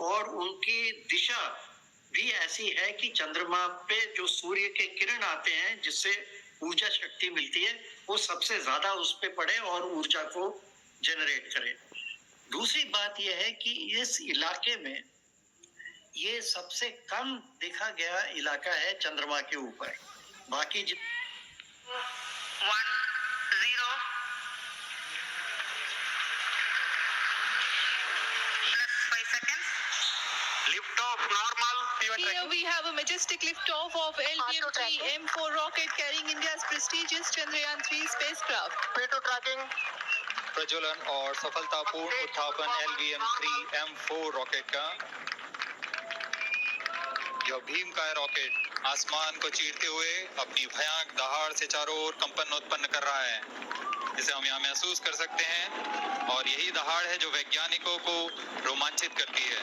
और उनकी दिशा भी ऐसी है कि चंद्रमा पे जो सूर्य के किरण आते हैं जिससे ऊर्जा शक्ति मिलती है वो सबसे ज्यादा उस पे पड़े और ऊर्जा को जनरेट करे। दूसरी बात यह है कि इस इलाके में ये सबसे कम देखा गया इलाका है चंद्रमा के ऊपर। बाकी 1 0 +5 seconds. Lift off normal. Here we have a majestic liftoff of LVM-3 M4 rocket carrying India's prestigious Chandrayaan-3 spacecraft. P2 tracking. प्रज्वलन और सफलतापूर्ण उत्थापन LVM-3 M4 रॉकेट का। यह भीमकाय रॉकेट आसमान को चीरते हुए अपनी भयानक दहाड़ से चारों ओर कंपन उत्पन्न कर रहा है, जिसे हम यहाँ महसूस कर सकते हैं, और यही दहाड़ है जो वैज्ञानिकों को रोमांचित करती है।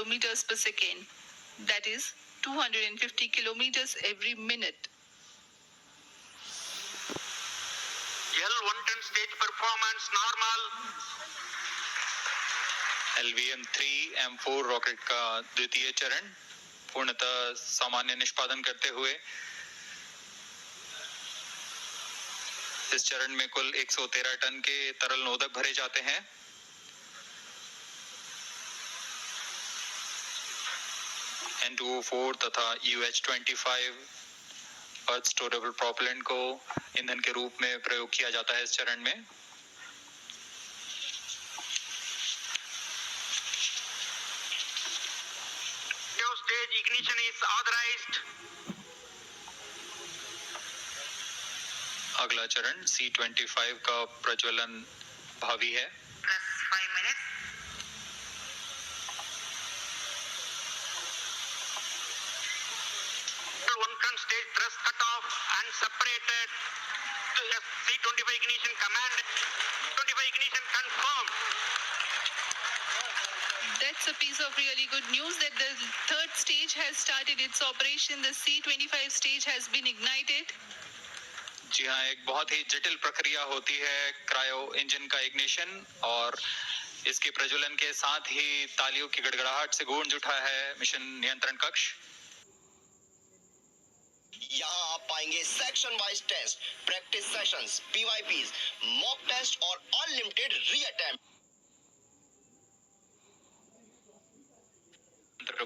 kilometers per second, that is 250 kilometers every minute. L110 stage performance normal. LVM-3 M4 rocket का द्वितीय चरण पूर्णतः सामान्य निष्पादन करते हुए इस चरण में कुल 113 टन के तरल नोदक भरे जाते हैं। N2O4 तथा UH-25 अर्थ स्टोरेबल प्रोपेलेंट को ईंधन के रूप में प्रयोग किया जाता है इस चरण में। Stage ignition is authorized. अगला चरण C25 का प्रज्वलन भावी है। Plus 5 minutes. One front stage thrust cut off and separated. C25 ignition command. 25 ignition confirmed. That's a piece of really good news that the third stage has started its operation. The C25 stage has been ignited. जी हाँ, एक बहुत ही जटिल प्रक्रिया होती है cryo engine का ignition, और इसके प्रज्वलन के साथ ही तालियों की गड़गड़ाहट से गूंज उठा है मिशन नियंत्रण कक्ष। यहाँ आप पाएंगे section wise test, practice sessions, PYPs, mock test और अनलिमिटेड रीअटेम्प्ट।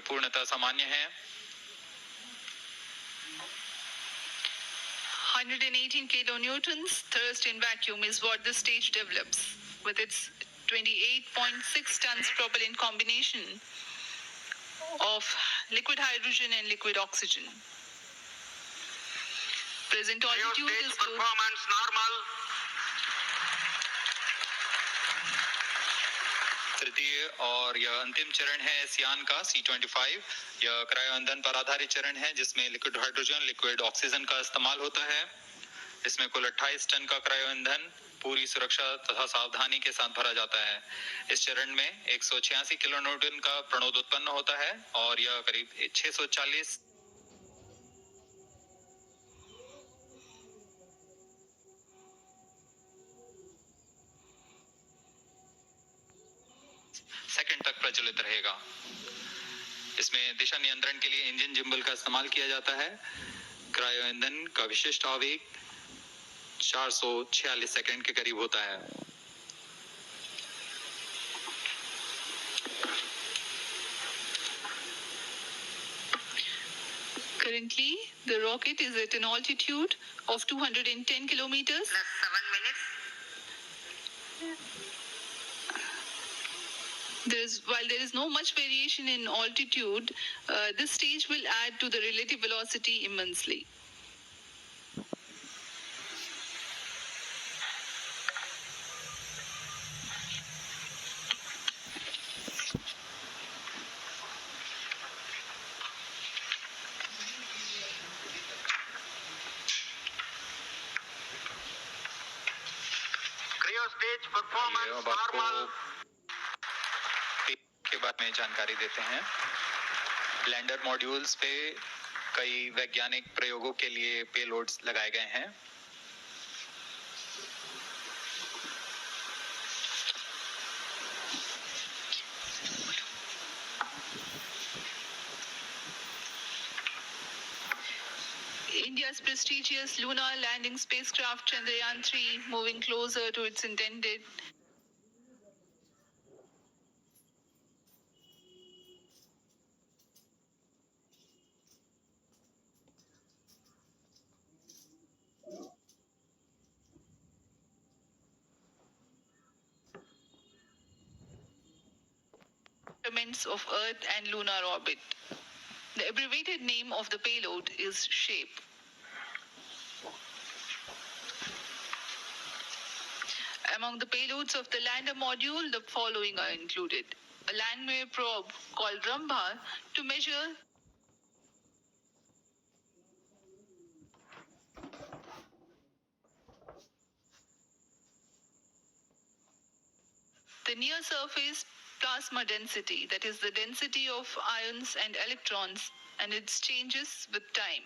पूर्णतः सामान्य है। 118 kilonewtons thrust in vacuum is what the stage develops with its 28.6 tons propellant combination of liquid hydrogen and liquid oxygen. Present altitude Stage is performance normal. तृतीय और यह अंतिम चरण है इस यान का C25। यह क्रायो ईंधन पर आधारित चरण है जिसमें लिक्विड हाइड्रोजन, लिक्विड ऑक्सीजन का इस्तेमाल होता है। इसमें कुल 28 टन का क्रायो ईंधन पूरी सुरक्षा तथा सावधानी के साथ भरा जाता है। इस चरण में 186 किलोन्यूटन का प्रणोद उत्पन्न होता है और यह करीब 640 सेकंड तक प्रचलित रहेगा। इसमें दिशा नियंत्रण के लिए इंजन जिम्बल का इस्तेमाल किया जाता है। क्रायो ईंधन का विशिष्ट आवेग 446 सेकंड के करीब होता है। currently the rocket is at an altitude of 210 kilometers. Plus 7 minutes. While there is no much variation in altitude, this stage will add to the relative velocity immensely. Cryo stage performance अब आपको normal. के बारे में जानकारी देते हैं। Lander modules पे कई वैज्ञानिक प्रयोगों के लिए पेलोड्स लगाए गए हैं। India's prestigious lunar landing spacecraft Chandrayaan-3 moving closer to its intended of Earth and lunar orbit. The abbreviated name of the payload is SHAPE. Among the payloads of the lander module, the following are included: a landmarine probe called Rambha to measure the near surface plasma density, that is the density of ions and electrons, and its changes with time.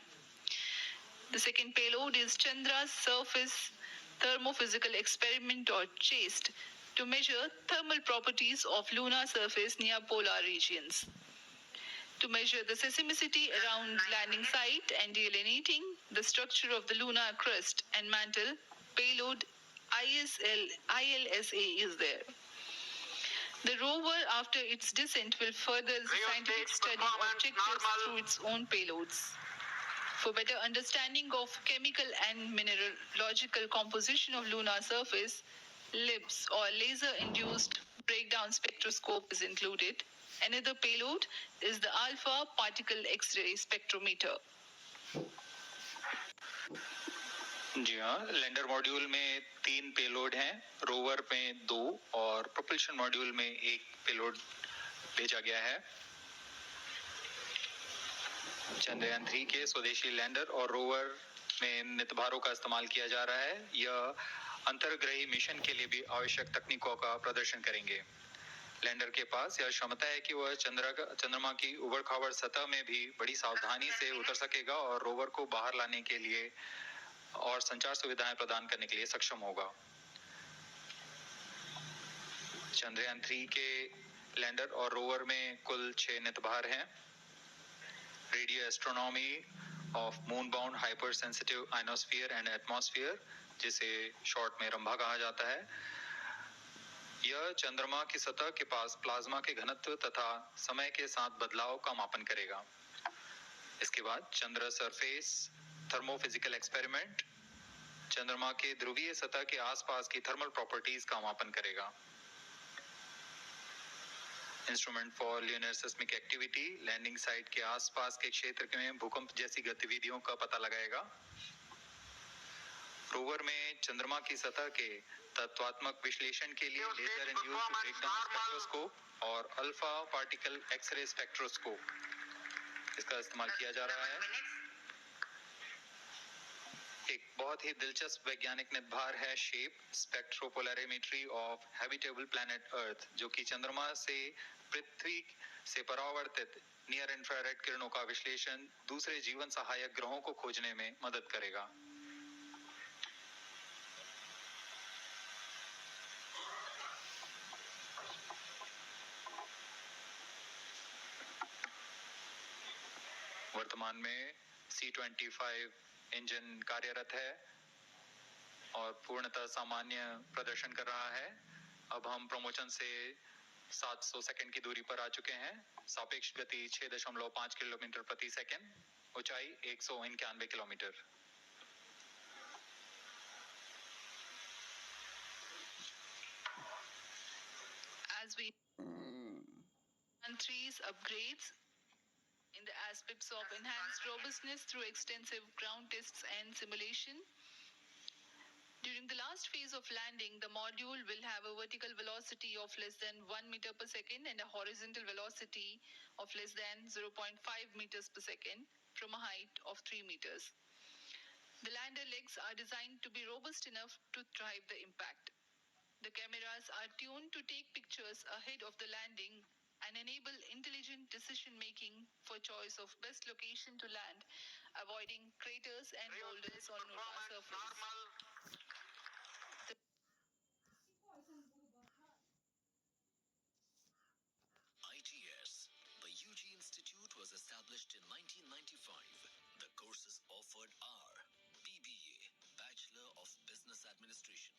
The second payload is Chandra's Surface Thermophysical Experiment, or CHASTE, to measure thermal properties of lunar surface near polar regions. To measure the seismicity around landing site and delineating the structure of the lunar crust and mantle, payload ILSA is there. The rover, after its descent, will further the scientific stage study performance objectives normal. through its own payloads. For better understanding of chemical and mineralogical composition of lunar surface, LIBS or laser-induced breakdown spectroscope is included. Another payload is the alpha particle X-ray spectrometer. जी हाँ, lander module में 3 payload हैं, rover में 2 और propulsion module में 1 payload भेजा गया है। चंद्रयान 3 के स्वदेशी लैंडर और रोवर में नितभारों का इस्तेमाल किया जा रहा है। यह अंतर्ग्रही मिशन के लिए भी आवश्यक तकनीकों का प्रदर्शन करेंगे। लैंडर के पास यह क्षमता है कि वह चंद्रमा की उबड़-खाबड़ सतह में भी बड़ी सावधानी से उतर सकेगा और रोवर को बाहर लाने के लिए और संचार सुविधाएं प्रदान करने के लिए सक्षम होगा। चंद्रयान 3 के लैंडर और रोवर में कुल 6 नितभार हैं। Radio astronomy of moon bound hyper sensitive ionosphere and atmosphere, जिसे शॉर्ट में रंभा कहा जाता है, यह चंद्रमा की सतह के पास प्लाज्मा के घनत्व तथा समय के साथ बदलाव का मापन करेगा। इसके बाद चंद्र सरफेस थर्मोफिजिकल एक्सपेरिमेंट चंद्रमा के ध्रुवीय सतह के आसपास की थर्मल प्रॉपर्टीज का मापन करेगा। Instrument for lunar seismic activity landing site के आसपास के क्षेत्र में भूकंप जैसी गतिविधियों का पता लगाएगा। रोवर में चंद्रमा की सतह के तत्वात्मक विश्लेषण के लिए लेजर इंड्यूस्ड ब्रेकडाउन स्पेक्ट्रोस्कोप और अल्फा पार्टिकल एक्सरे स्पेक्ट्रोस्कोप इसका इस्तेमाल किया जा रहा है। एक बहुत ही दिलचस्प वैज्ञानिक निर्धार है shape स्पेक्ट्रोपोलैरिमेट्री of habitable planet earth, जो कि चंद्रमा से पृथ्वी से परावर्तित नियर इंफ्रारेड किरणों का विश्लेषण दूसरे जीवन सहायक ग्रहों को खोजने में मदद करेगा। वर्तमान में C-25 इंजन कार्यरत है और पूर्णतः सामान्य प्रदर्शन कर रहा है। अब हम प्रमोशन से 700 सेकंड की दूरी पर आ चुके हैं। सापेक्ष गति 6.5 किलोमीटर प्रति सेकंड, ऊंचाई 191 kilometre. As we and three's upgrades in the aspects of enhanced robustness through extensive ground tests and simulation. During the last phase of landing, the module will have a vertical velocity of less than 1 meter per second and a horizontal velocity of less than 0.5 meters per second from a height of 3 meters. The lander legs are designed to be robust enough to thrive the impact. The cameras are tuned to take pictures ahead of the landing and enable intelligent decision-making for choice of best location to land, avoiding craters and boulders on lunar surface. ITS, the UG Institute, was established in 1995. The courses offered are BBA, Bachelor of Business Administration,